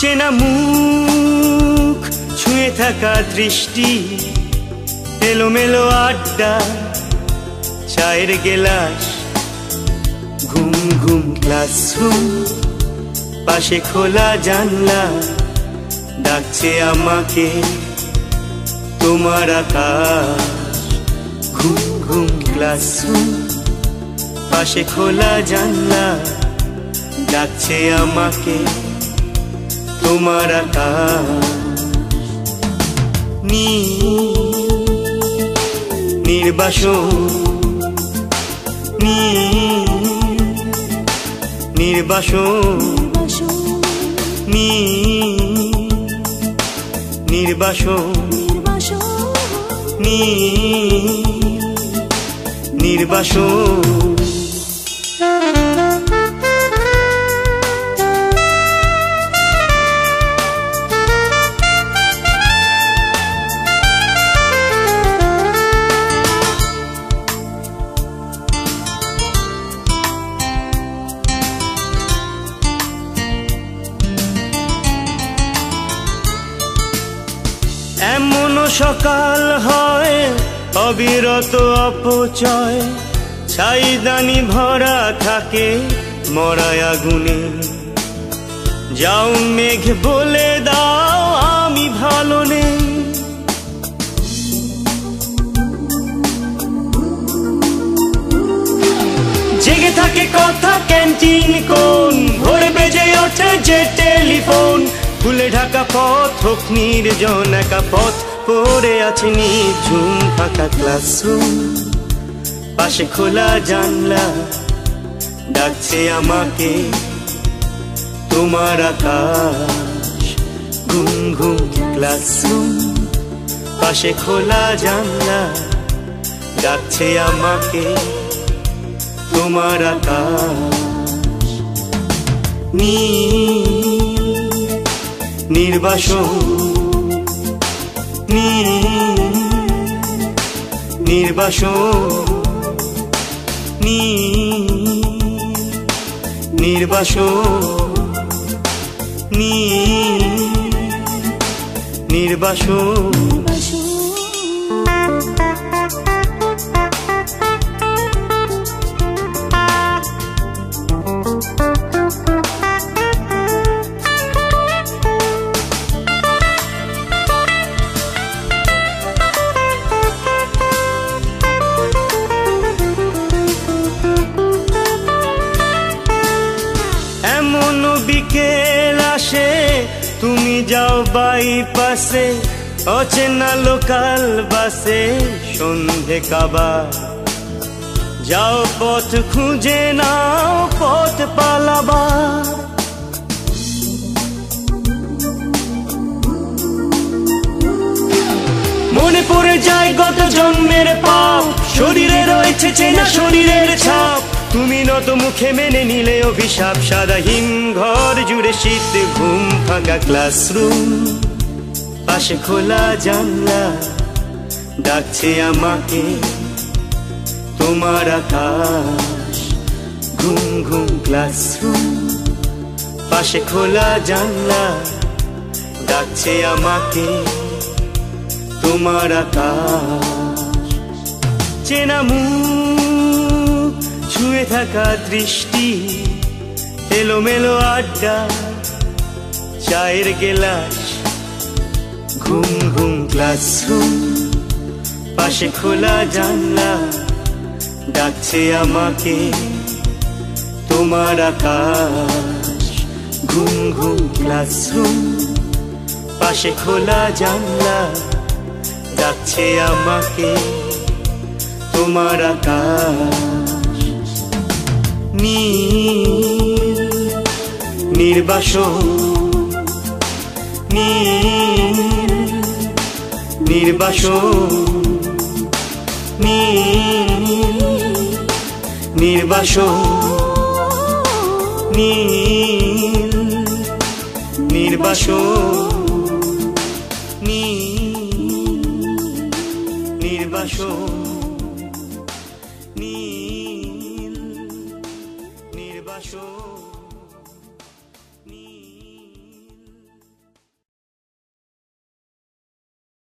চেনা মুখ ছুঁয়ে থাকা দৃষ্টি, এলোমেলো আড্ডা, চায়ের গেলাস, ঘুম ঘুম ক্লাসরুম, পাশে খোলা জানলা, ডাকছে আমাকে তোমার আকাশ। ঘুম ঘুম ক্লাসরুম, পাশে খোলা জানলা, ডাকছে আমাকে তোমার আকাশ। নির্বাসন, নির্বাসন, নির্বাসন, নির্বাসন। এমন সকাল হয় অবিরত অপচয়, ছাইদানি ভরা থাকে মরায় আগুনে। যাও মেঘ বলে দাও আমি ভালো নেই। জেগে থাকে কথা ক্যান্টিন কোন, ভোরে বেজে ওঠে যে টেলিফোন। ফুলে ঢাকা পথ হোক নির্জন, একা পথ পড়ে আছে নিঝুম ফাঁকা ক্লাসরুম, পাশে খোলা জানলা, ডাকছে আমাকে তোমার আকাশ। ঘুম ঘুম ক্লাসরুম, পাশে খোলা জানলা, ডাকছে আমাকে তোমার আকাশ। নির্বাসন, নির্বাসন, নির্বাসন, নির্বাসন। বিকেল আসে তুমি যাও বাইপাসে, অচেনা লোকাল বাসে সন্ধে কাবা। যাও পথ খুঁজে নাও পথ পালাবার। মনে পড়ে যায় গত জন্মের পাপ, শরীরে রয়েছে চেনা শরীরের ছাপ। তুমি নত মুখে মেনে নিলে অভিশাপ, সাদা হিম ঘর জুড়ে শীত, ঘুম ফাঁকা ক্লাসরুম, পাশে খোলা জানলা, ডাকছে আমাকে তোমার আকাশ। ঘুম ঘুম ক্লাসরুম, পাশে খোলা জানলা, ডাকছে আমাকে তোমার আকাশ। চেনা মুখ ছুঁয়ে থাকা দৃষ্টি, এলোমেলো আড্ডা, চায়ের গেলাস, ঘুম ঘুম ক্লাসরুম, পাশে খোলা জানলা, ডাকছে আমাকে তোমার আকাশ। ঘুম ঘুম ক্লাসরুম, পাশে খোলা জানলা, ডাকছে আমাকে তোমার আকাশ। নির্বাসন, নির্বাসন, নির্বাসন, নির্বাসন, নির্বাসন, নির্বাসন।